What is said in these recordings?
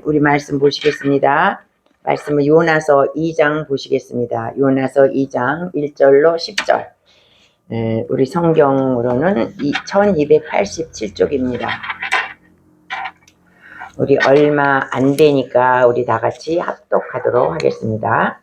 우리 말씀 보시겠습니다. 말씀은 요나서 2장 보시겠습니다. 요나서 2장 1절로 10절. 우리 성경으로는 1287쪽입니다. 우리 얼마 안 되니까 우리 다 같이 합독하도록 하겠습니다.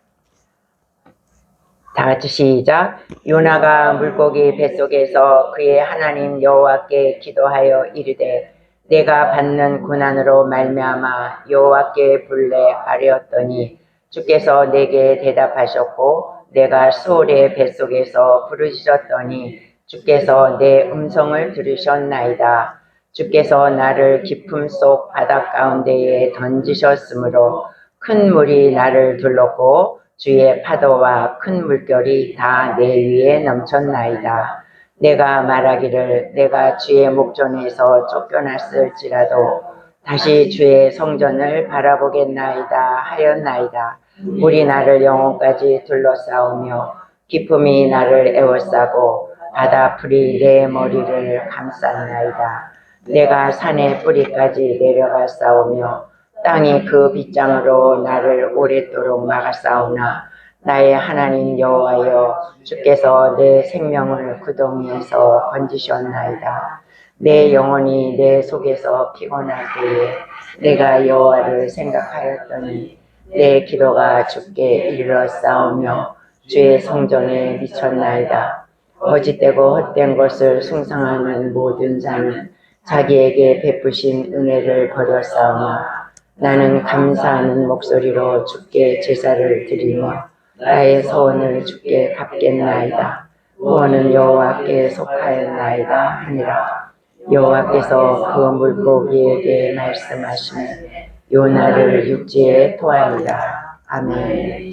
다 같이 시작. 요나가 물고기 뱃속에서 그의 하나님 여호와께 기도하여 이르되 내가 받는 고난으로 말미암아 여호와께 불래 아뢰었더니 주께서 내게 대답하셨고 내가 수월의 뱃속에서 부르짖었더니 주께서 내 음성을 들으셨나이다. 주께서 나를 깊음 속 바닷 가운데에 던지셨으므로 큰 물이 나를 둘렀고 주의 파도와 큰 물결이 다 내 위에 넘쳤나이다. 내가 말하기를 내가 주의 목전에서 쫓겨났을지라도 다시 주의 성전을 바라보겠나이다 하였나이다. 물이 나를 영혼까지 둘러싸우며 기품이 나를 에워싸고 바다풀이 내 머리를 감쌌나이다. 내가 산의 뿌리까지 내려가 싸우며 땅이 그 빗장으로 나를 오랫도록 막아싸우나 나의 하나님 여호와여 주께서 내 생명을 구덩이에서 건지셨나이다. 내 영혼이 내 속에서 피곤할 때에 내가 여호와를 생각하였더니 내 기도가 주께 이르러 싸우며 주의 성전에 미쳤나이다. 거짓되고 헛된 것을 숭상하는 모든 자는 자기에게 베푸신 은혜를 버렸사오나 나는 감사하는 목소리로 주께 제사를 드리며 나의 소원을 주께 갚겠나이다. 구원은 여호와께 속하였나이다 하니라. 여호와께서 그 물고기에게 말씀하시매 요나를 육지에 토하니라. 아멘.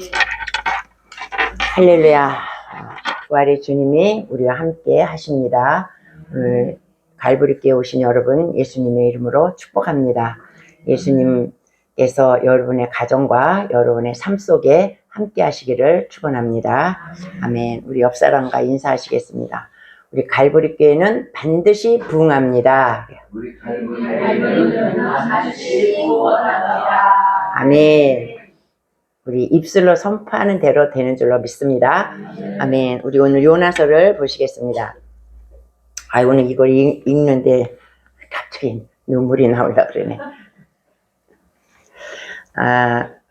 할렐루야. 부활의 주님이 우리와 함께 하십니다. 오늘 갈보리교회 오신 여러분 예수님의 이름으로 축복합니다. 예수님께서 여러분의 가정과 여러분의 삶 속에 함께 하시기를 축원합니다. 아멘. 우리 옆사람과 인사하시겠습니다. 우리 갈보리교회는 반드시 부흥합니다. 우리 갈보리교회는 반드시 부흥합니다. 아멘. 우리 입술로 선포하는 대로 되는 줄로 믿습니다. 아멘. 우리 오늘 요나서를 보시겠습니다. 오늘 이걸 읽는데 갑자기 눈물이 나오려고 그러네.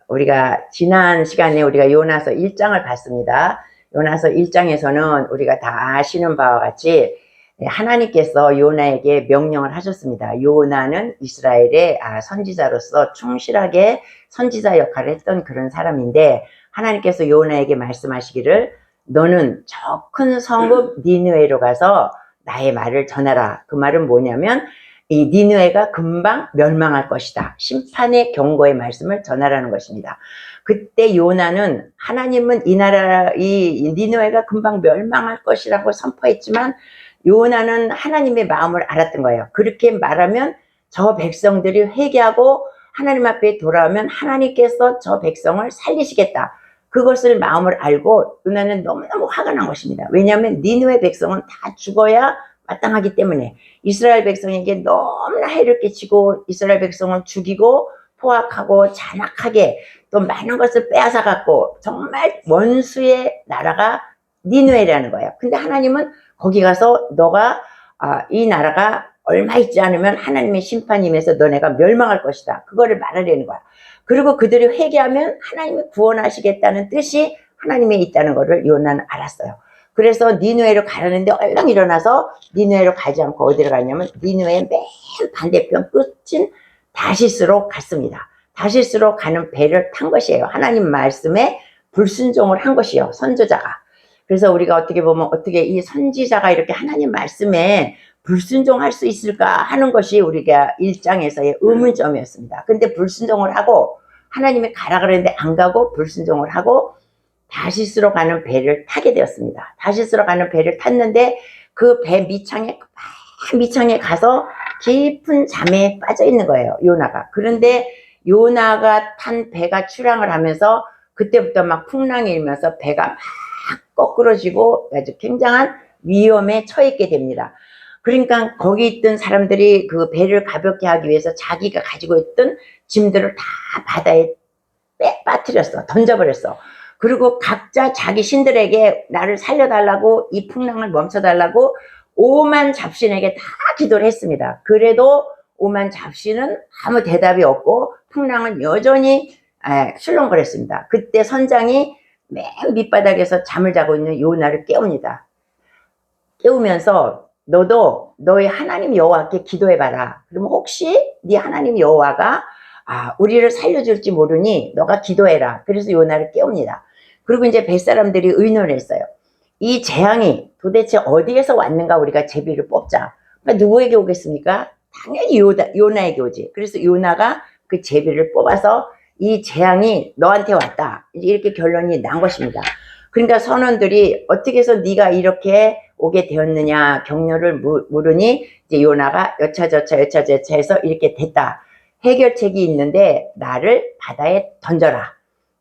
우리가 지난 시간에 우리가 요나서 1장을 봤습니다. 요나서 1장에서는 우리가 다 아시는 바와 같이 하나님께서 요나에게 명령을 하셨습니다. 요나는 이스라엘의 선지자로서 충실하게 선지자 역할을 했던 그런 사람인데 하나님께서 요나에게 말씀하시기를 너는 저 큰 성읍 니느웨로 가서 나의 말을 전하라. 그 말은 뭐냐면 이 니느웨가 금방 멸망할 것이다. 심판의 경고의 말씀을 전하라는 것입니다. 그때 요나는 하나님은 이 니느웨가 금방 멸망할 것이라고 선포했지만 요나는 하나님의 마음을 알았던 거예요. 그렇게 말하면 저 백성들이 회개하고 하나님 앞에 돌아오면 하나님께서 저 백성을 살리시겠다. 그것을 마음을 알고 요나는 너무너무 화가 난 것입니다. 왜냐하면 니느웨 백성은 다 죽어야 마땅하기 때문에 이스라엘 백성에게 너무나 해를 끼치고 이스라엘 백성을 죽이고 포악하고 잔악하게 또 많은 것을 빼앗아 갖고 정말 원수의 나라가 니느웨라는 거예요. 근데 하나님은 거기 가서 너가 이 나라가 얼마 있지 않으면 하나님의 심판이 임해서 너네가 멸망할 것이다. 그거를 말하려는 거야. 그리고 그들이 회개하면 하나님이 구원하시겠다는 뜻이 하나님에 있다는 것을 요나는 알았어요. 그래서 니느웨로 가려는데 얼른 일어나서 니느웨로 가지 않고 어디로 가냐면 니느웨의 맨 반대편 끝인 다시스로 갔습니다. 다시스로 가는 배를 탄 것이에요. 하나님 말씀에 불순종을 한 것이요. 선지자가. 그래서 우리가 어떻게 보면 어떻게 이 선지자가 이렇게 하나님 말씀에 불순종할 수 있을까 하는 것이 우리가 1장에서의 의문점이었습니다. 근데 불순종을 하고 하나님이 가라 그랬는데 안 가고 불순종을 하고 다시스로 가는 배를 타게 되었습니다. 다시스로 가는 배를 탔는데 그 배 밑창에 가서 깊은 잠에 빠져 있는 거예요. 요나가. 그런데 요나가 탄 배가 출항을 하면서 그때부터 막 풍랑이 일면서 배가 막 거꾸러지고 아주 굉장한 위험에 처했게 됩니다. 그러니까 거기 있던 사람들이 그 배를 가볍게 하기 위해서 자기가 가지고 있던 짐들을 다 바다에 빠뜨렸어. 던져버렸어. 그리고 각자 자기 신들에게 나를 살려달라고, 이 풍랑을 멈춰달라고 오만 잡신에게 다 기도를 했습니다. 그래도 오만 잡신은 아무 대답이 없고 풍랑은 여전히 술렁거렸습니다. 그때 선장이 맨 밑바닥에서 잠을 자고 있는 요나를 깨웁니다. 깨우면서 너도 너의 하나님 여호와께 기도해봐라. 그러면 혹시 네 하나님 여호와가 우리를 살려줄지 모르니 너가 기도해라. 그래서 요나를 깨웁니다. 그리고 이제 뱃사람들이 의논을 했어요. 이 재앙이 도대체 어디에서 왔는가 우리가 제비를 뽑자. 그러니까 누구에게 오겠습니까? 당연히 요나에게 오지. 그래서 요나가 그 제비를 뽑아서 이 재앙이 너한테 왔다. 이렇게 결론이 난 것입니다. 그러니까 선원들이 어떻게 해서 네가 이렇게 오게 되었느냐 격려를 물으니 이제 요나가 여차저차 해서 이렇게 됐다. 해결책이 있는데 나를 바다에 던져라.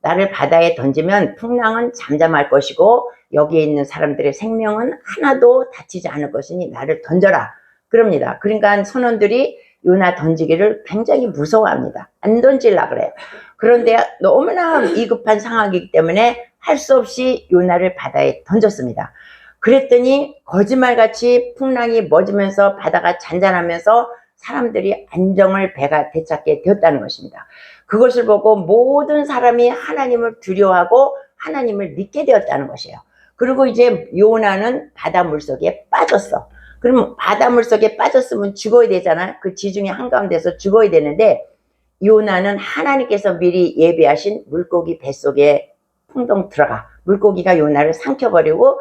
나를 바다에 던지면 풍랑은 잠잠할 것이고 여기에 있는 사람들의 생명은 하나도 다치지 않을 것이니 나를 던져라. 그럽니다. 그러니까 선원들이 요나 던지기를 굉장히 무서워합니다. 안 던질라 그래요. 그런데 너무나 위급한 상황이기 때문에 할 수 없이 요나를 바다에 던졌습니다. 그랬더니 거짓말같이 풍랑이 멎으면서 바다가 잔잔하면서 사람들이 안정을 배가 되찾게 되었다는 것입니다. 그것을 보고 모든 사람이 하나님을 두려워하고 하나님을 믿게 되었다는 것이에요. 그리고 이제 요나는 바다 물속에 빠졌어. 그러면 바다 물속에 빠졌으면 죽어야 되잖아. 그 지중해 한가운데서 죽어야 되는데 요나는 하나님께서 미리 예비하신 물고기 뱃속에 풍덩 들어가. 물고기가 요나를 삼켜버리고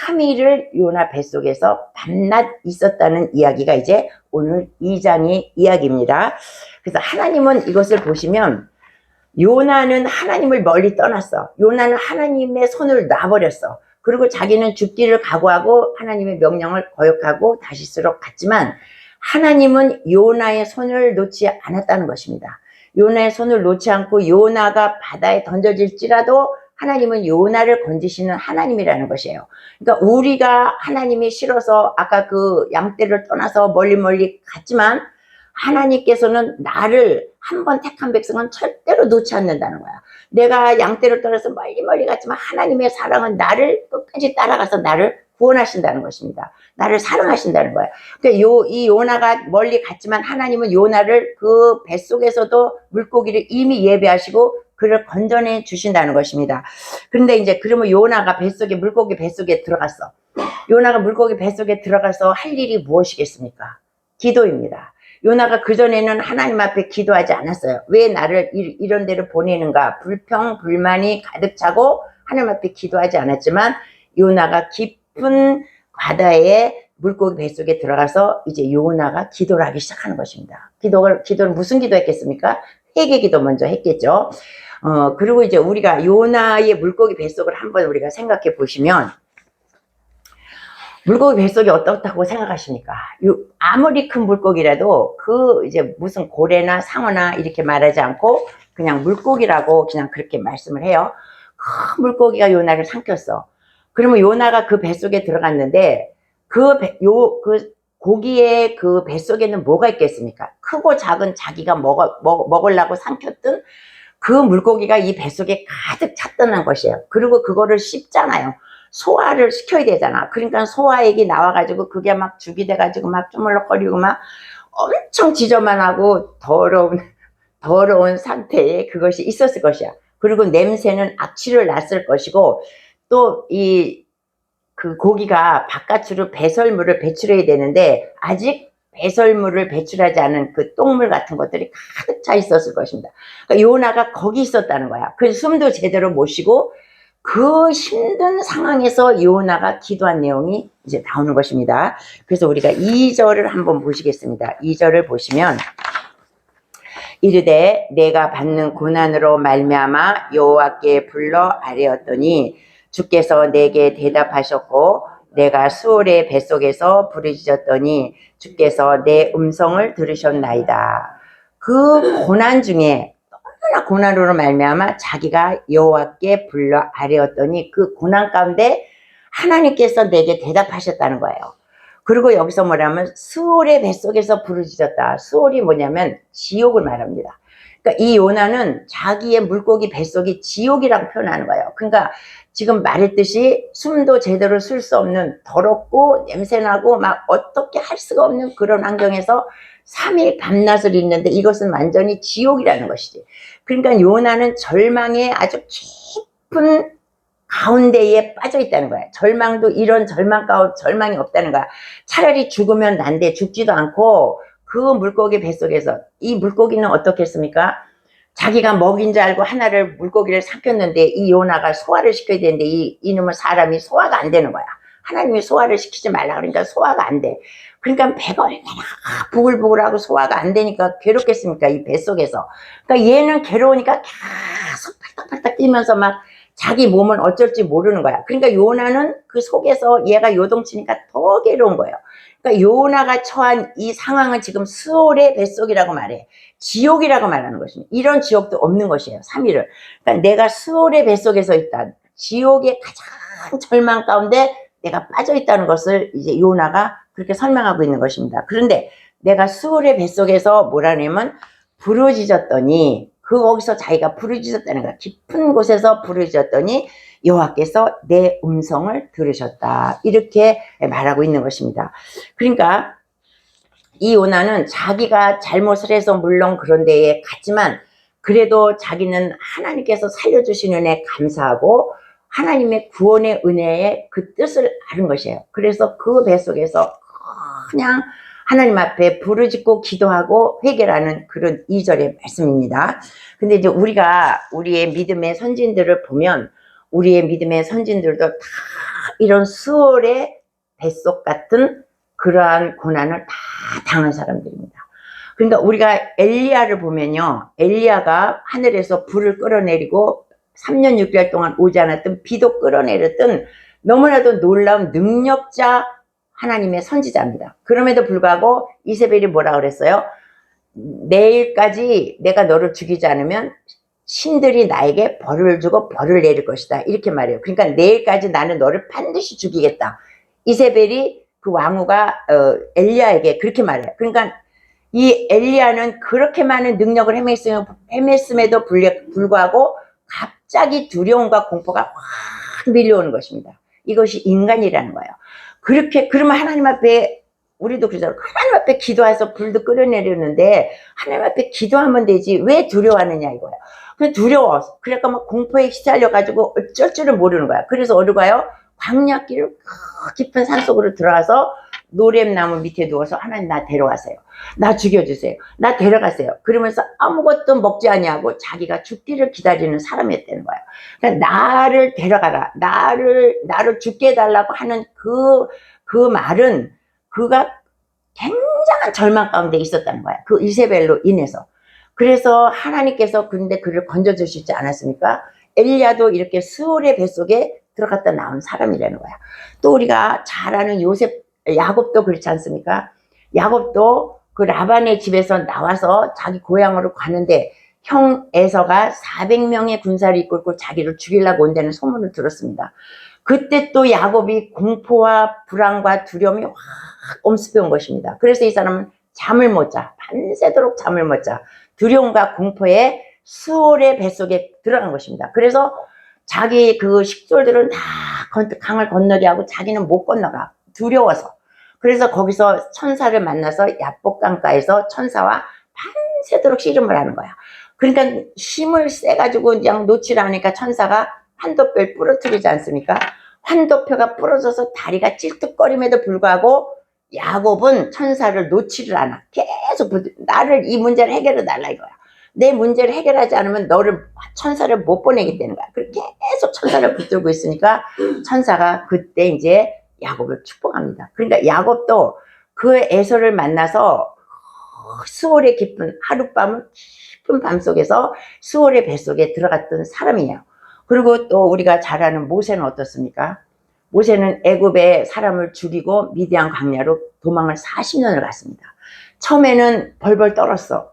3일을 요나 뱃속에서 밤낮 있었다는 이야기가 이제 오늘 2장의 이야기입니다. 그래서 하나님은 이것을 보시면 요나는 하나님을 멀리 떠났어. 요나는 하나님의 손을 놔버렸어. 그리고 자기는 죽기를 각오하고 하나님의 명령을 거역하고 다시스로 갔지만 하나님은 요나의 손을 놓지 않았다는 것입니다. 요나의 손을 놓지 않고 요나가 바다에 던져질지라도 하나님은 요나를 건지시는 하나님이라는 것이에요. 그러니까 우리가 하나님이 싫어서 아까 그 양떼를 떠나서 멀리 갔지만 하나님께서는 나를 한 번 택한 백성은 절대로 놓지 않는다는 거야. 내가 양떼를 떠나서 멀리 갔지만 하나님의 사랑은 나를 끝까지 따라가서 나를 구원하신다는 것입니다. 나를 사랑하신다는 거야. 그러니까 이 요나가 멀리 갔지만 하나님은 요나를 그 뱃속에서도 물고기를 이미 예배하시고 그를 건져내 주신다는 것입니다. 그런데 이제 그러면 요나가 물고기 뱃속에 들어갔어. 요나가 물고기 뱃속에 들어가서 할 일이 무엇이겠습니까? 기도입니다. 요나가 그전에는 하나님 앞에 기도하지 않았어요. 왜 나를 이런 데로 보내는가? 불평, 불만이 가득 차고 하나님 앞에 기도하지 않았지만 요나가 깊은 바다에 물고기 뱃속에 들어가서 이제 요나가 기도를 하기 시작하는 것입니다. 기도를 무슨 기도했겠습니까? 회개 기도 먼저 했겠죠. 그리고 이제 우리가 요나의 물고기 뱃속을 한번 우리가 생각해 보시면 물고기 뱃속이 어떻다고 생각하십니까? 아무리 큰 물고기라도 그 이제 무슨 고래나 상어나 이렇게 말하지 않고 그냥 물고기라고 그냥 그렇게 말씀을 해요. 큰 물고기가 요나를 삼켰어. 그러면 요나가 그 뱃속에 들어갔는데 그 고기의 그 뱃속에는 뭐가 있겠습니까? 크고 작은 자기가 먹으려고 삼켰던 그 물고기가 이 뱃속에 가득 찼다는 것이에요. 그리고 그거를 씹잖아요. 소화를 시켜야 되잖아. 그러니까 소화액이 나와가지고 그게 막 죽이 돼가지고 막 주물럭거리고 막 엄청 지저분하고 더러운 상태에 그것이 있었을 것이야. 그리고 냄새는 악취를 났을 것이고 또 그 고기가 바깥으로 배설물을 배출해야 되는데 아직 배설물을 배출하지 않은 그 똥물 같은 것들이 가득 차 있었을 것입니다. 그러니까 요나가 거기 있었다는 거야. 그래서 숨도 제대로 못 쉬고 그 힘든 상황에서 요나가 기도한 내용이 이제 나오는 것입니다. 그래서 우리가 2절을 한번 보시겠습니다. 2절을 보시면 이르되 내가 받는 고난으로 말미암아 여호와께 불러 아뢰었더니 주께서 내게 대답하셨고 내가 수월의 뱃속에서 부르짖었더니 주께서 내 음성을 들으셨나이다. 그 고난 중에 너무나 고난으로 말미암아 자기가 여호와께 불러 아뢰었더니 그 고난 가운데 하나님께서 내게 대답하셨다는 거예요. 그리고 여기서 뭐냐면 스올의 뱃속에서 부르짖었다. 스올이 뭐냐면 지옥을 말합니다. 그러니까 이 요나는 자기의 물고기 뱃속이 지옥이라고 표현하는 거예요. 그러니까 지금 말했듯이 숨도 제대로 쉴 수 없는 더럽고 냄새나고 막 어떻게 할 수가 없는 그런 환경에서 3일 밤낮을 있는데 이것은 완전히 지옥이라는 것이지. 그러니까 요나는 절망의 아주 깊은 가운데에 빠져 있다는 거야. 절망도 이런 절망이 없다는 거야. 차라리 죽으면 난데 죽지도 않고 그 물고기 뱃속에서 이 물고기는 어떻게 했습니까? 자기가 먹인 줄 알고 하나를 물고기를 삼켰는데 이 요나가 소화를 시켜야 되는데 이놈의 사람이 소화가 안 되는 거야. 하나님이 소화를 시키지 말라 그러니까 소화가 안 돼. 그러니까 배가 얼마나 부글부글하고 소화가 안 되니까 괴롭겠습니까? 이 뱃속에서. 그러니까 얘는 괴로우니까 계속 팔딱팔딱 뛰면서 막 자기 몸은 어쩔지 모르는 거야. 그러니까 요나는 그 속에서 얘가 요동치니까 더 괴로운 거예요. 그러니까 요나가 처한 이 상황은 지금 스올의 뱃속이라고 말해. 지옥이라고 말하는 것입니다. 이런 지옥도 없는 것이에요. 3일을. 그러니까 내가 스올의 뱃속에서 있다. 지옥의 가장 절망 가운데 내가 빠져 있다는 것을 이제 요나가 그렇게 설명하고 있는 것입니다. 그런데 내가 스올의 뱃속에서 뭐라냐면 부르짖었더니 거기서 자기가 부르짖었다는 거야. 깊은 곳에서 부르짖었더니 여호와께서 내 음성을 들으셨다. 이렇게 말하고 있는 것입니다. 그러니까 이 요나는 자기가 잘못을 해서 물론 그런 데에 갔지만 그래도 자기는 하나님께서 살려주신 은혜 감사하고 하나님의 구원의 은혜의 그 뜻을 아는 것이에요. 그래서 그 뱃속에서 그냥 하나님 앞에 부르짖고 기도하고 회개하는 그런 2절의 말씀입니다. 근데 이제 우리가 우리의 믿음의 선진들을 보면 우리의 믿음의 선진들도 다 이런 스올의 뱃속 같은 그러한 고난을 다 당한 사람들입니다. 그러니까 우리가 엘리야를 보면요. 엘리야가 하늘에서 불을 끌어내리고 3년 6개월 동안 오지 않았던 비도 끌어내렸던 너무나도 놀라운 능력자 하나님의 선지자입니다. 그럼에도 불구하고 이세벨이 뭐라 그랬어요? 내일까지 내가 너를 죽이지 않으면 신들이 나에게 벌을 주고 벌을 내릴 것이다. 이렇게 말해요. 그러니까 내일까지 나는 너를 반드시 죽이겠다. 이세벨이 그 왕후가 엘리야에게 그렇게 말해요. 그러니까 이 엘리야는 그렇게 많은 능력을 헤맸음에도 불구하고 갑자기 두려움과 공포가 확 밀려오는 것입니다. 이것이 인간이라는 거예요. 그러면 하나님 앞에 우리도 그러잖아요. 하나님 앞에 기도해서 불도 끌어내렸는데 하나님 앞에 기도하면 되지 왜 두려워하느냐 이거예요. 그래서 두려워. 그러니까 막 공포에 시달려가지고 어쩔 줄을 모르는 거야. 그래서 어디 가요? 광야길을 깊은 산속으로 들어가서 노렘나무 밑에 누워서 하나님 나 데려가세요. 나 죽여주세요. 나 데려가세요. 그러면서 아무것도 먹지 아니하고 자기가 죽기를 기다리는 사람이었다는 거예요. 그러니까 나를 데려가라. 나를 죽게 해달라고 하는 그 말은 그가 굉장한 절망 가운데 있었다는 거야. 그 이세벨로 인해서. 그래서 하나님께서 근데 그를 건져주시지 않았습니까? 엘리야도 이렇게 스올의 뱃속에 들어갔다 나온 사람이라는 거야. 또 우리가 잘 아는 야곱도 그렇지 않습니까? 야곱도 그 라반의 집에서 나와서 자기 고향으로 가는데 형 에서가 400명의 군사를 이끌고 자기를 죽이려고 온다는 소문을 들었습니다. 그때 또 야곱이 공포와 불안과 두려움이 확 엄습해 온 것입니다. 그래서 이 사람은 잠을 못 자. 밤새도록 잠을 못 자. 두려움과 공포에 스올의 뱃속에 들어간 것입니다. 그래서 자기 그 식솔들은 다 강을 건너게 하고 자기는 못 건너가. 두려워서. 그래서 거기서 천사를 만나서 야복강가에서 천사와 밤새도록 씨름을 하는 거야. 그러니까 힘을 세가지고 그냥 놓지 않으니까 천사가 환도뼈를 부러뜨리지 않습니까? 환도표가 부러져서 다리가 찔뚝거림에도 불구하고 야곱은 천사를 놓지를 않아. 계속 나를 이 문제를 해결해 달라 이거야. 내 문제를 해결하지 않으면 너를 천사를 못 보내게 되는 거야. 그렇게 계속 천사를 붙들고 있으니까 천사가 그때 이제 야곱을 축복합니다. 그러니까 야곱도 그 에서를 만나서 스올의 깊은 하룻밤을 깊은 밤 속에서 스올의 뱃속에 들어갔던 사람이에요. 그리고 또 우리가 잘 아는 모세는 어떻습니까? 모세는 애굽에 사람을 죽이고 미디안 광야로 도망을 40년을 갔습니다. 처음에는 벌벌 떨었어.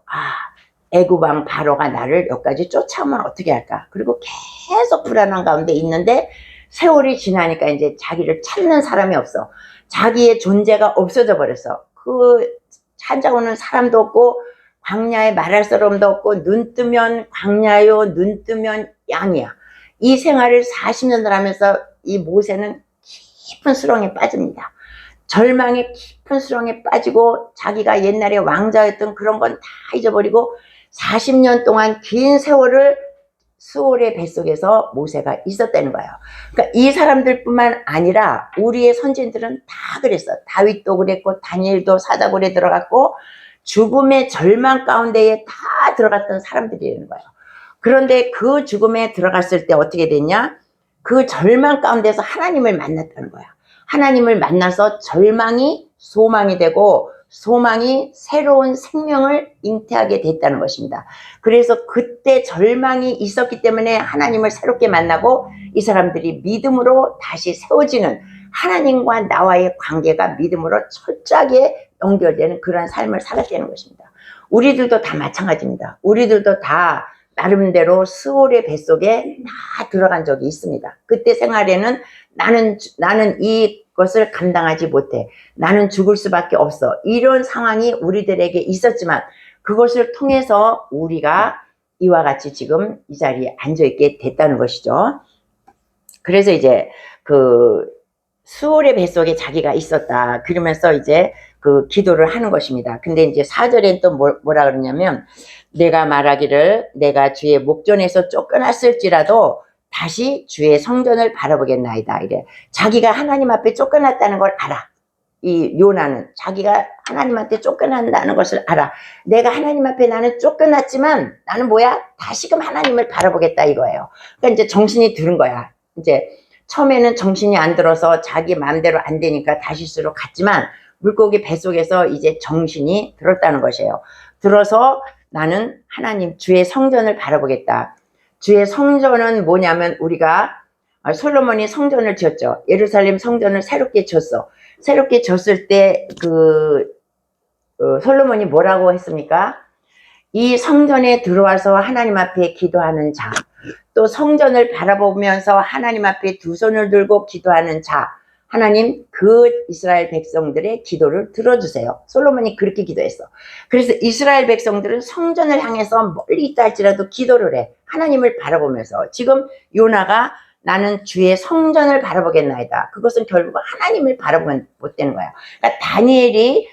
애굽 왕 바로가 나를 여기까지 쫓아오면 어떻게 할까? 그리고 계속 불안한 가운데 있는데 세월이 지나니까 이제 자기를 찾는 사람이 없어. 자기의 존재가 없어져 버렸어. 그 찾아오는 사람도 없고 광야에 말할 사람도 없고 눈 뜨면 광야요 눈 뜨면 양이야. 이 생활을 40년을 하면서 이 모세는 깊은 수렁에 빠집니다. 절망의 깊은 수렁에 빠지고 자기가 옛날에 왕자였던 그런 건 다 잊어버리고 40년 동안 긴 세월을 수월의 뱃속에서 모세가 있었다는 거예요. 그러니까 이 사람들뿐만 아니라 우리의 선진들은 다 그랬어. 다윗도 그랬고 다니엘도 사자굴에 들어갔고 죽음의 절망 가운데에 다 들어갔던 사람들이라는 거예요. 그런데 그 죽음에 들어갔을 때 어떻게 됐냐? 그 절망 가운데서 하나님을 만났다는 거야. 하나님을 만나서 절망이 소망이 되고 소망이 새로운 생명을 잉태하게 됐다는 것입니다. 그래서 그때 절망이 있었기 때문에 하나님을 새롭게 만나고 이 사람들이 믿음으로 다시 세워지는 하나님과 나와의 관계가 믿음으로 철저하게 연결되는 그런 삶을 살았다는 것입니다. 우리들도 다 마찬가지입니다. 우리들도 다 나름대로 스올의 뱃속에 다 들어간 적이 있습니다. 그때 생활에는 나는 이것을 감당하지 못해. 나는 죽을 수밖에 없어. 이런 상황이 우리들에게 있었지만 그것을 통해서 우리가 이와 같이 지금 이 자리에 앉아있게 됐다는 것이죠. 그래서 이제 그 스올의 뱃속에 자기가 있었다. 그러면서 이제 그 기도를 하는 것입니다. 근데 이제 4절엔 또 뭐라 그러냐면 내가 말하기를 내가 주의 목전에서 쫓겨났을지라도 다시 주의 성전을 바라보겠나이다. 이래. 자기가 하나님 앞에 쫓겨났다는 걸 알아. 이 요나는 자기가 하나님한테 쫓겨난다는 것을 알아. 내가 하나님 앞에 나는 쫓겨났지만 나는 뭐야? 다시금 하나님을 바라보겠다 이거예요. 그러니까 이제 정신이 들은 거야. 이제 처음에는 정신이 안 들어서 자기 마음대로 안 되니까 다시스로 갔지만 물고기 뱃속에서 이제 정신이 들었다는 것이에요. 들어서 나는 하나님 주의 성전을 바라보겠다. 주의 성전은 뭐냐면 우리가 솔로몬이 성전을 지었죠. 예루살렘 성전을 새롭게 지었어. 새롭게 지었을 때 솔로몬이 뭐라고 했습니까? 이 성전에 들어와서 하나님 앞에 기도하는 자, 또 성전을 바라보면서 하나님 앞에 두 손을 들고 기도하는 자, 하나님 그 이스라엘 백성들의 기도를 들어주세요. 솔로몬이 그렇게 기도했어. 그래서 이스라엘 백성들은 성전을 향해서 멀리 있다 할지라도 기도를 해. 하나님을 바라보면서. 지금 요나가 나는 주의 성전을 바라보겠나이다. 그것은 결국 하나님을 바라보면 못 되는 거야. 그러니까 다니엘이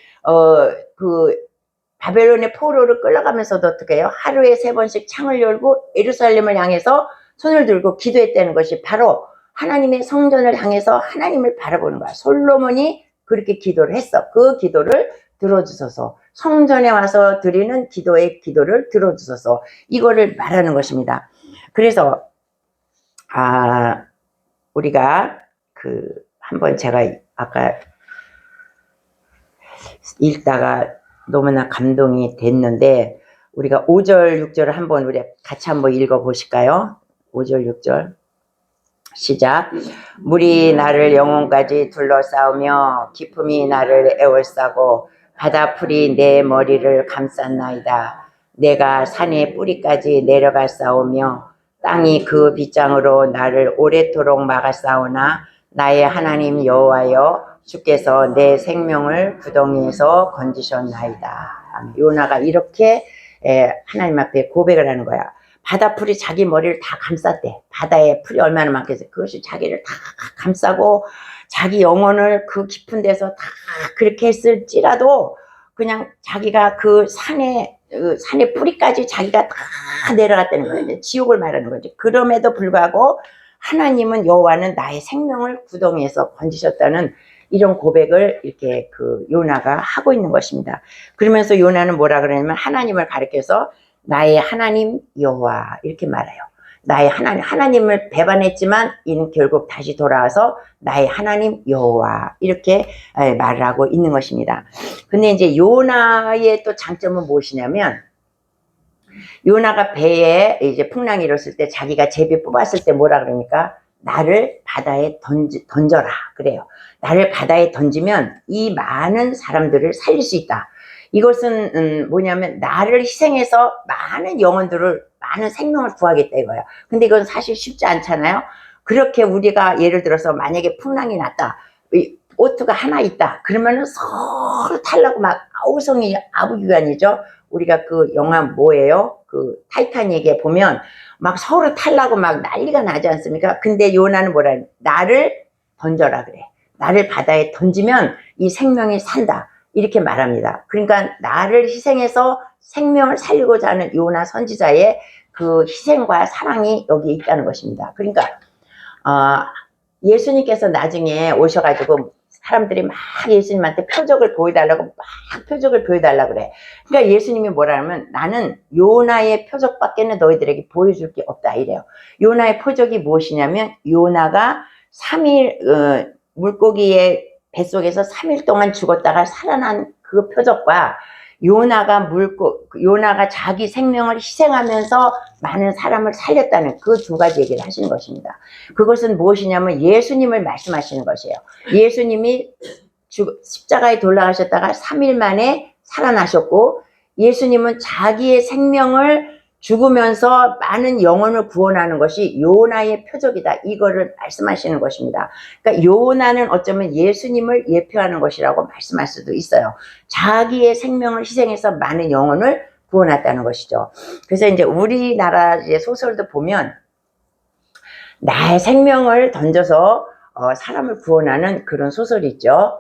바벨론의 포로를 끌려가면서도 어떻게 해요? 하루에 3번씩 창을 열고 예루살렘을 향해서 손을 들고 기도했다는 것이 바로 하나님의 성전을 향해서 하나님을 바라보는 거야. 솔로몬이 그렇게 기도를 했어. 그 기도를 들어주소서. 성전에 와서 드리는 기도의 기도를 들어주소서. 이거를 말하는 것입니다. 그래서 우리가 한번 제가 아까 읽다가 너무나 감동이 됐는데 우리가 5절 6절을 한번 우리 같이 한번 읽어 보실까요? 5절 6절 시작. 물이 나를 영혼까지 둘러싸우며 기품이 나를 애월싸고 바다풀이 내 머리를 감쌌나이다. 내가 산의 뿌리까지 내려가 싸우며 땅이 그 빗장으로 나를 오래도록 막아싸우나 나의 하나님 여호와여 주께서 내 생명을 구덩이에서 건지셨나이다. 요나가 이렇게 하나님 앞에 고백을 하는 거야. 바다풀이 자기 머리를 다 감쌌대. 바다에 풀이 얼마나 많겠어요. 그것이 자기를 다 감싸고 자기 영혼을 그 깊은 데서 다 그렇게 했을지라도 그냥 자기가 그 산의 뿌리까지 자기가 다 내려갔다는 거예요. 지옥을 말하는 거죠. 그럼에도 불구하고 하나님은 여호와는 나의 생명을 구덩이에서 건지셨다는 이런 고백을 이렇게 요나가 하고 있는 것입니다. 그러면서 요나는 뭐라 그러냐면 하나님을 가리켜서 나의 하나님 여호와 이렇게 말해요. 나의 하나님을 배반했지만 이는 결국 다시 돌아와서 나의 하나님 여호와 이렇게 말을 하고 있는 것입니다. 근데 이제 요나의 또 장점은 무엇이냐면 요나가 배에 이제 풍랑이 일었을 때 자기가 제비 뽑았을 때 뭐라 그러니까 나를 바다에 던져라 그래요. 나를 바다에 던지면 이 많은 사람들을 살릴 수 있다. 이것은 뭐냐면 나를 희생해서 많은 영혼들을 많은 생명을 구하겠다 이거예요. 근데 이건 사실 쉽지 않잖아요. 그렇게 우리가 예를 들어서 만약에 풍랑이 났다. 오트가 하나 있다. 그러면은 서로 탈라고 막 아우성이 아부기관이죠. 우리가 그 영화 뭐예요? 그 타이타닉에 보면 막 서로 탈라고 막 난리가 나지 않습니까? 근데 요나는 뭐라, 나를 던져라 그래. 나를 바다에 던지면 이 생명이 산다. 이렇게 말합니다. 그러니까 나를 희생해서 생명을 살리고자 하는 요나 선지자의 그 희생과 사랑이 여기 있다는 것입니다. 그러니까 예수님께서 나중에 오셔가지고 사람들이 막 예수님한테 표적을 보여달라고 막 표적을 보여달라고 그래. 그러니까 예수님이 뭐라면 나는 요나의 표적밖에는 너희들에게 보여줄 게 없다 이래요. 요나의 표적이 무엇이냐면 요나가 3일 물고기의 뱃속에서 3일 동안 죽었다가 살아난 그 표적과 요나가 자기 생명을 희생하면서 많은 사람을 살렸다는 그 두 가지 얘기를 하시는 것입니다. 그것은 무엇이냐면 예수님을 말씀하시는 것이에요. 예수님이 십자가에 돌아가셨다가 3일 만에 살아나셨고, 예수님은 자기의 생명을 죽으면서 많은 영혼을 구원하는 것이 요나의 표적이다. 이거를 말씀하시는 것입니다. 그러니까 요나는 어쩌면 예수님을 예표하는 것이라고 말씀할 수도 있어요. 자기의 생명을 희생해서 많은 영혼을 구원했다는 것이죠. 그래서 이제 우리나라 소설도 보면 나의 생명을 던져서 사람을 구원하는 그런 소설이 있죠.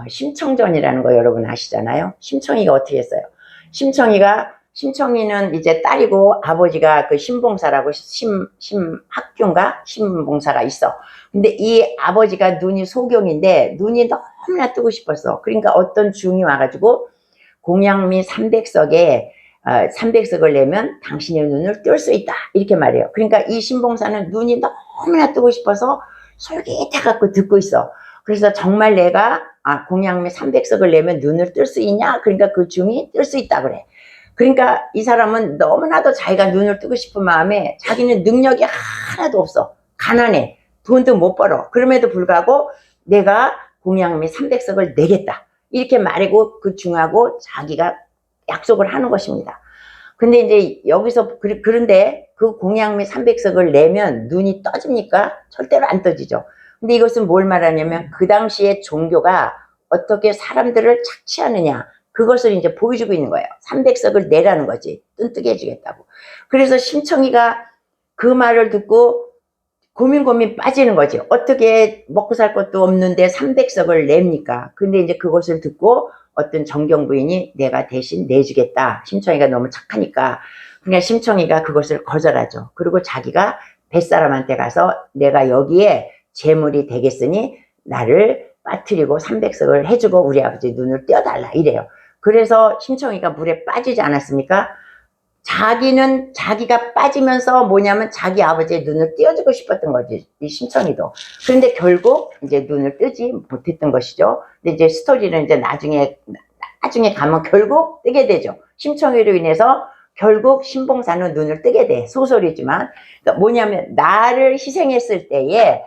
심청전이라는 거 여러분 아시잖아요. 심청이가 어떻게 했어요? 심청이는 이제 딸이고 아버지가 그 신봉사라고 심학규인가 신봉사가 있어. 근데 이 아버지가 눈이 소경인데 눈이 너무나 뜨고 싶었어. 그러니까 어떤 중이 와가지고 공양미 300석을 내면 당신의 눈을 뜰 수 있다 이렇게 말해요. 그러니까 이 신봉사는 눈이 너무나 뜨고 싶어서 솔깃해갖고 듣고 있어. 그래서 정말 내가 공양미 300석을 내면 눈을 뜰 수 있냐? 그러니까 그 중이 뜰 수 있다 그래. 그러니까 이 사람은 너무나도 자기가 눈을 뜨고 싶은 마음에 자기는 능력이 하나도 없어. 가난해. 돈도 못 벌어. 그럼에도 불구하고 내가 공양미 300석을 내겠다. 이렇게 말하고 그 중하고 자기가 약속을 하는 것입니다. 근데 이제 여기서 그런데 그 공양미 300석을 내면 눈이 떠집니까? 절대로 안 떠지죠. 근데 이것은 뭘 말하냐면 그 당시에 종교가 어떻게 사람들을 착취하느냐 그것을 이제 보여주고 있는 거예요. 300석을 내라는 거지. 뜬뜨게 해주겠다고. 그래서 심청이가 그 말을 듣고 고민 빠지는 거지. 어떻게 먹고 살 것도 없는데 300석을 냅니까? 근데 이제 그것을 듣고 어떤 정경부인이 내가 대신 내주겠다. 심청이가 너무 착하니까. 그냥 심청이가 그것을 거절하죠. 그리고 자기가 뱃사람한테 가서 내가 여기에 재물이 되겠으니 나를 빠뜨리고 300석을 해주고 우리 아버지 눈을 떼어달라 이래요. 그래서 심청이가 물에 빠지지 않았습니까? 자기가 빠지면서 뭐냐면 자기 아버지의 눈을 띄워주고 싶었던 거지, 이 심청이도. 그런데 결국 이제 눈을 뜨지 못했던 것이죠. 근데 이제 스토리는 이제 나중에 가면 결국 뜨게 되죠. 심청이로 인해서 결국 신봉사는 눈을 뜨게 돼. 소설이지만. 그러니까 뭐냐면 나를 희생했을 때에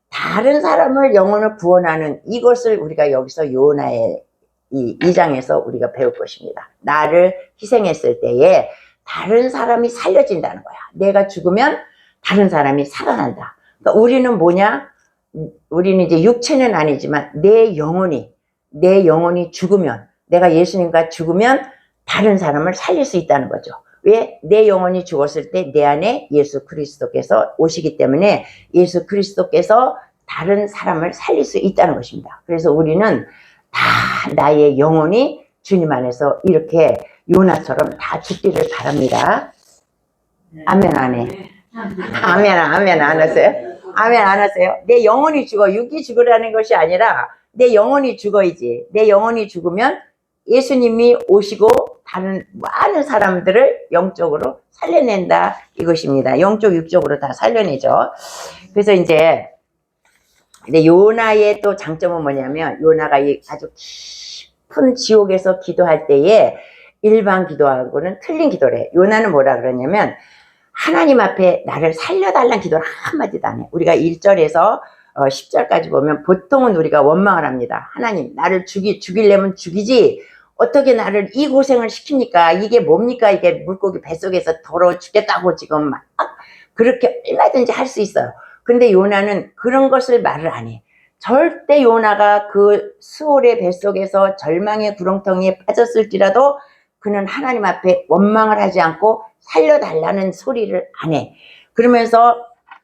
다른 사람을 영혼을 구원하는 이것을 우리가 여기서 요나의 이 2장에서 우리가 배울 것입니다. 나를 희생했을 때에 다른 사람이 살려진다는 거야. 내가 죽으면 다른 사람이 살아난다. 그러니까 우리는 뭐냐? 우리는 이제 육체는 아니지만 내 영혼이 죽으면, 내가 예수님과 죽으면 다른 사람을 살릴 수 있다는 거죠. 왜? 내 영혼이 죽었을 때 내 안에 예수 그리스도께서 오시기 때문에 예수 그리스도께서 다른 사람을 살릴 수 있다는 것입니다. 그래서 우리는 다 나의 영혼이 주님 안에서 이렇게 요나처럼 다 죽기를 바랍니다. 아멘 안 해? 아멘 안 하세요? 아멘 안 하세요? 내 영혼이 죽어. 육이 죽으라는 것이 아니라 내 영혼이 죽어야지. 내 영혼이 죽으면 예수님이 오시고 다른 많은 사람들을 영적으로 살려낸다 이것입니다. 영적 육적으로 다 살려내죠. 그래서 이제 요나의 또 장점은 뭐냐면 요나가 아주 깊은 지옥에서 기도할 때에 일반 기도하고는 틀린 기도를 해. 요나는 뭐라 그러냐면 하나님 앞에 나를 살려달라는 기도를 한마디도 안 해. 우리가 1절에서 10절까지 보면 보통은 우리가 원망을 합니다. 하나님 나를 죽이려면 죽이지 어떻게 나를 이 고생을 시킵니까? 이게 뭡니까? 이게 물고기 뱃속에서 더러워 죽겠다고 지금 막 그렇게 얼마든지 할 수 있어요. 근데 요나는 그런 것을 말을 안 해. 절대 요나가 그 수올의 뱃속에서 절망의 구렁텅이에 빠졌을지라도 그는 하나님 앞에 원망을 하지 않고 살려달라는 소리를 안 해. 그러면서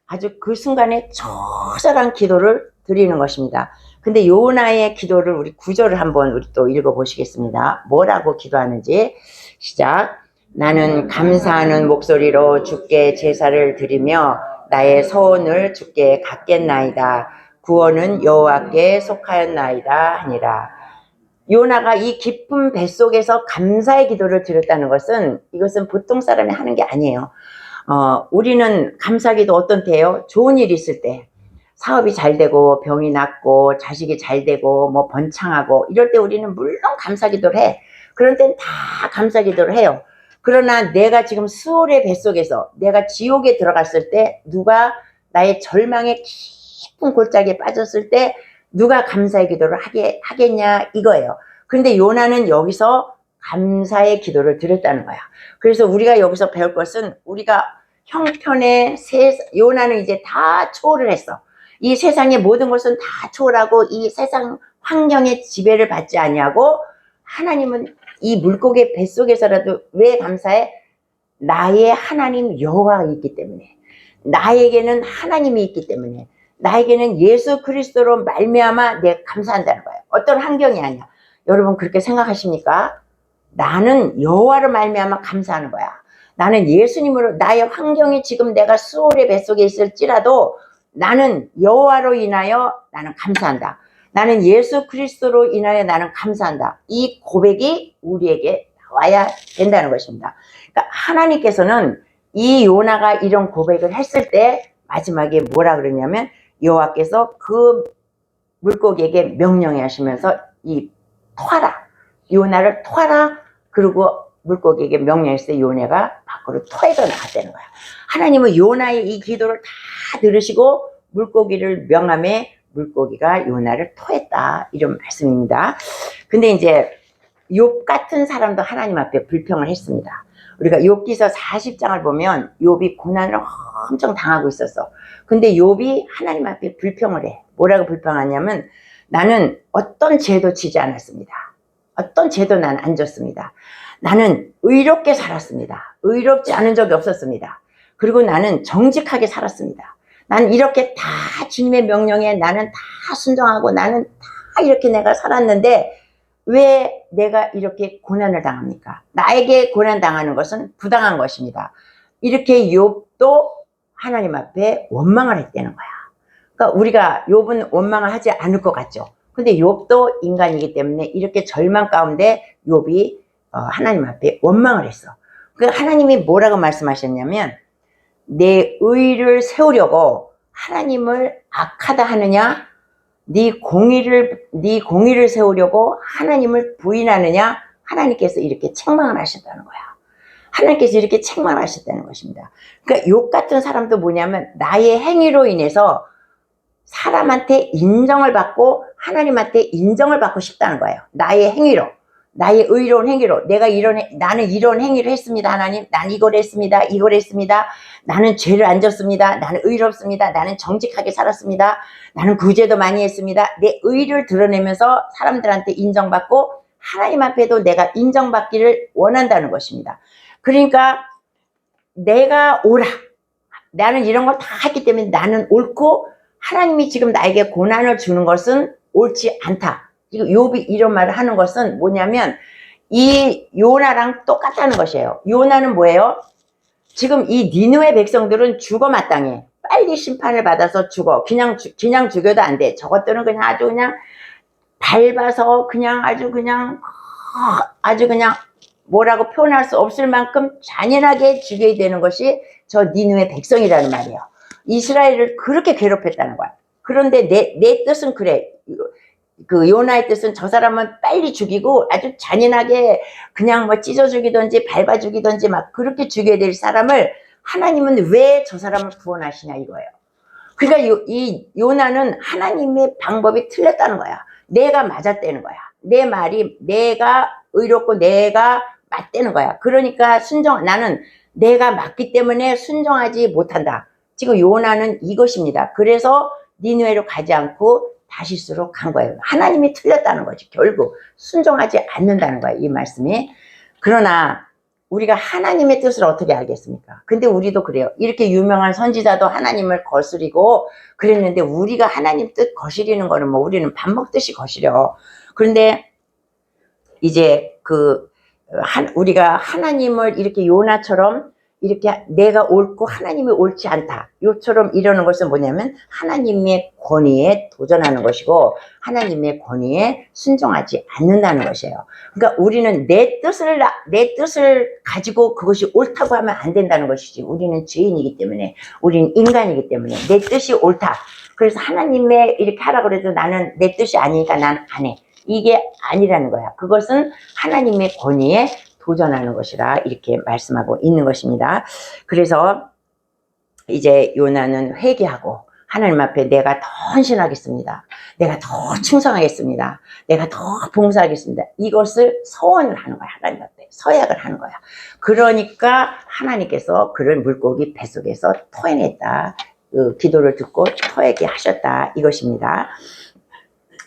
아주 그 순간에 처절한 기도를 드리는 것입니다. 근데 요나의 기도를 우리 구절을 한번 우리 또 읽어보시겠습니다. 뭐라고 기도하는지. 시작. 나는 감사하는 목소리로 주께 제사를 드리며 나의 소원을 주께 갖겠나이다. 구원은 여호와께 속하였나이다 하니라. 요나가 이 깊은 뱃속에서 감사의 기도를 드렸다는 것은 이것은 보통 사람이 하는 게 아니에요. 우리는 감사기도 어떤 때예요? 좋은 일이 있을 때, 사업이 잘 되고 병이 낫고 자식이 잘 되고 뭐 번창하고 이럴 때 우리는 물론 감사기도를 해. 그런 때는 다 감사기도를 해요. 그러나 내가 지금 수월의 뱃속에서 내가 지옥에 들어갔을 때, 누가 나의 절망의 깊은 골짜기에 빠졌을 때 누가 감사의 기도를 하겠냐 이거예요. 그런데 요나는 여기서 감사의 기도를 드렸다는 거야. 그래서 우리가 여기서 배울 것은, 우리가 형편의 요나는 이제 다 초월을 했어. 이 세상의 모든 것은 다 초월하고 이 세상 환경의 지배를 받지 아니하고, 하나님은 이 물고기 뱃속에서라도 왜 감사해? 나의 하나님 여호와가 있기 때문에, 나에게는 하나님이 있기 때문에, 나에게는 예수 그리스도로 말미암아 내가 감사한다는 거예요. 어떤 환경이 아니야. 여러분 그렇게 생각하십니까? 나는 여호와로 말미암아 감사하는 거야. 나는 예수님으로, 나의 환경이 지금 내가 수월의 뱃속에 있을지라도 나는 여호와로 인하여 나는 감사한다. 나는 예수 그리스도로 인하여 나는 감사한다. 이 고백이 우리에게 나와야 된다는 것입니다. 그러니까 하나님께서는 이 요나가 이런 고백을 했을 때 마지막에 뭐라 그러냐면, 여호와께서 그 물고기에게 명령해 하시면서 이 토하라, 요나를 토하라. 그리고 물고기에게 명령했을 때 요나가 밖으로 토해서 나왔다는 거야. 하나님은 요나의 이 기도를 다 들으시고 물고기를 명함에 물고기가 요나를 토했다, 이런 말씀입니다. 근데 이제 욥 같은 사람도 하나님 앞에 불평을 했습니다. 우리가 욥기서 40장을 보면 욥이 고난을 엄청 당하고 있었어. 근데 욥이 하나님 앞에 불평을 해. 뭐라고 불평하냐면, 나는 어떤 죄도 지지 않았습니다. 어떤 죄도 난 안 졌습니다. 나는 의롭게 살았습니다. 의롭지 않은 적이 없었습니다. 그리고 나는 정직하게 살았습니다. 나는 이렇게 다 주님의 명령에 나는 다 순종하고 나는 다 이렇게 내가 살았는데 왜 내가 이렇게 고난을 당합니까? 나에게 고난 당하는 것은 부당한 것입니다. 이렇게 욥도 하나님 앞에 원망을 했다는 거야. 그러니까 우리가 욥은 원망을 하지 않을 것 같죠. 근데 욥도 인간이기 때문에 이렇게 절망 가운데 욥이 하나님 앞에 원망을 했어. 그러니까 하나님이 뭐라고 말씀하셨냐면, 내 의를 세우려고 하나님을 악하다 하느냐? 네 공의를 세우려고 하나님을 부인하느냐? 하나님께서 이렇게 책망을 하셨다는 거야. 하나님께서 이렇게 책망을 하셨다는 것입니다. 그러니까 욥 같은 사람도 뭐냐면, 나의 행위로 인해서 사람한테 인정을 받고 하나님한테 인정을 받고 싶다는 거예요. 나의 행위로, 나의 의로운 행위로, 나는 이런 행위를 했습니다. 하나님, 난 이걸 했습니다. 이걸 했습니다. 나는 죄를 안 졌습니다. 나는 의롭습니다. 나는 정직하게 살았습니다. 나는 구제도 많이 했습니다. 내 의를 드러내면서 사람들한테 인정받고 하나님 앞에도 내가 인정받기를 원한다는 것입니다. 그러니까 내가 옳아, 나는 이런 걸 다 했기 때문에 나는 옳고 하나님이 지금 나에게 고난을 주는 것은 옳지 않다. 욥이 이런 말을 하는 것은 뭐냐면, 이 요나랑 똑같다는 것이에요. 요나는 뭐예요? 지금 이 니느웨 백성들은 죽어 마땅해. 빨리 심판을 받아서 죽어. 그냥 죽여도 안 돼. 저것들은 그냥 아주 그냥 밟아서 그냥 아주 그냥 뭐라고 표현할 수 없을 만큼 잔인하게 죽여야 되는 것이 저 니느웨 백성이라는 말이에요. 이스라엘을 그렇게 괴롭혔다는 거야. 그런데 내 뜻은 그래. 그 요나의 뜻은 저 사람은 빨리 죽이고 아주 잔인하게 그냥 뭐 찢어 죽이든지 밟아 죽이든지 막 그렇게 죽여야 될 사람을 하나님은 왜 저 사람을 구원하시냐 이거예요. 그러니까 이 요나는 하나님의 방법이 틀렸다는 거야. 내가 맞았다는 거야. 내 말이 내가 의롭고 내가 맞다는 거야. 그러니까 나는 내가 맞기 때문에 순종하지 못한다. 지금 요나는 이것입니다. 그래서 니느웨로 가지 않고 다시스로 간 거예요. 하나님이 틀렸다는 거지. 결국 순종하지 않는다는 거예요, 이 말씀이. 그러나 우리가 하나님의 뜻을 어떻게 알겠습니까? 근데 우리도 그래요. 이렇게 유명한 선지자도 하나님을 거스리고 그랬는데, 우리가 하나님 뜻 거스리는 거는 뭐 우리는 밥 먹듯이 거스려. 그런데 이제 우리가 하나님을 이렇게 요나처럼 이렇게 내가 옳고 하나님이 옳지 않다, 요처럼 이러는 것은 뭐냐면 하나님의 권위에 도전하는 것이고 하나님의 권위에 순종하지 않는다는 것이에요. 그러니까 우리는 내 뜻을 가지고 그것이 옳다고 하면 안 된다는 것이지. 우리는 죄인이기 때문에, 우리는 인간이기 때문에 내 뜻이 옳다, 그래서 하나님의 이렇게 하라 그래도 나는 내 뜻이 아니니까 난 안 해, 이게 아니라는 거야. 그것은 하나님의 권위에 도전하는 것이라 이렇게 말씀하고 있는 것입니다. 그래서 이제 요나는 회개하고 하나님 앞에 내가 더 헌신하겠습니다, 내가 더 충성하겠습니다, 내가 더 봉사하겠습니다, 이것을 서원을 하는 거야. 하나님 앞에 서약을 하는 거야. 그러니까 하나님께서 그를 물고기 뱃속에서 토해냈다, 그 기도를 듣고 토하게 하셨다, 이것입니다.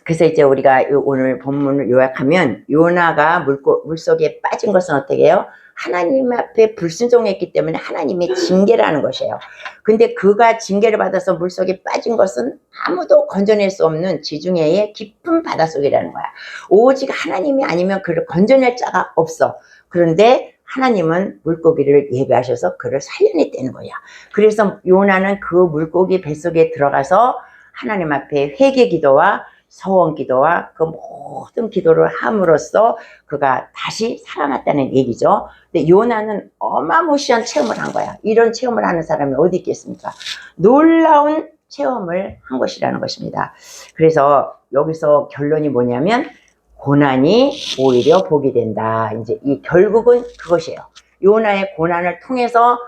그래서 이제 우리가 오늘 본문을 요약하면, 요나가 물속에 빠진 것은 어떻게 해요? 하나님 앞에 불순종했기 때문에 하나님의 징계라는 것이에요. 근데 그가 징계를 받아서 물속에 빠진 것은 아무도 건져낼 수 없는 지중해의 깊은 바닷속이라는 거야. 오직 하나님이 아니면 그를 건져낼 자가 없어. 그런데 하나님은 물고기를 예배하셔서 그를 살려냈다는 거야. 그래서 요나는 그 물고기 뱃속에 들어가서 하나님 앞에 회개 기도와 서원 기도와 그 모든 기도를 함으로써 그가 다시 살아났다는 얘기죠. 근데 요나는 어마무시한 체험을 한 거야. 이런 체험을 하는 사람이 어디 있겠습니까? 놀라운 체험을 한 것이라는 것입니다. 그래서 여기서 결론이 뭐냐면, 고난이 오히려 복이 된다. 이제 이 결국은 그것이에요. 요나의 고난을 통해서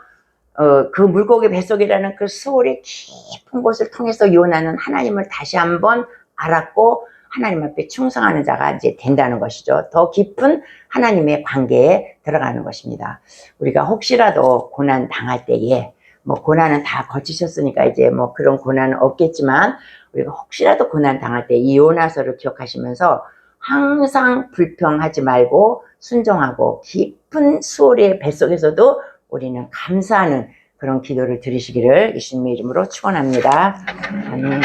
그 물고기 뱃속이라는 그 수월의 깊은 곳을 통해서 요나는 하나님을 다시 한번 알았고 하나님 앞에 충성하는 자가 이제 된다는 것이죠. 더 깊은 하나님의 관계에 들어가는 것입니다. 우리가 혹시라도 고난 당할 때에, 뭐 고난은 다 거치셨으니까 이제 뭐 그런 고난은 없겠지만, 우리가 혹시라도 고난 당할 때 이 요나서를 기억하시면서 항상 불평하지 말고 순종하고 깊은 수월의 뱃속에서도 우리는 감사하는 그런 기도를 드리시기를 예수님의 이름으로 축원합니다. 아멘.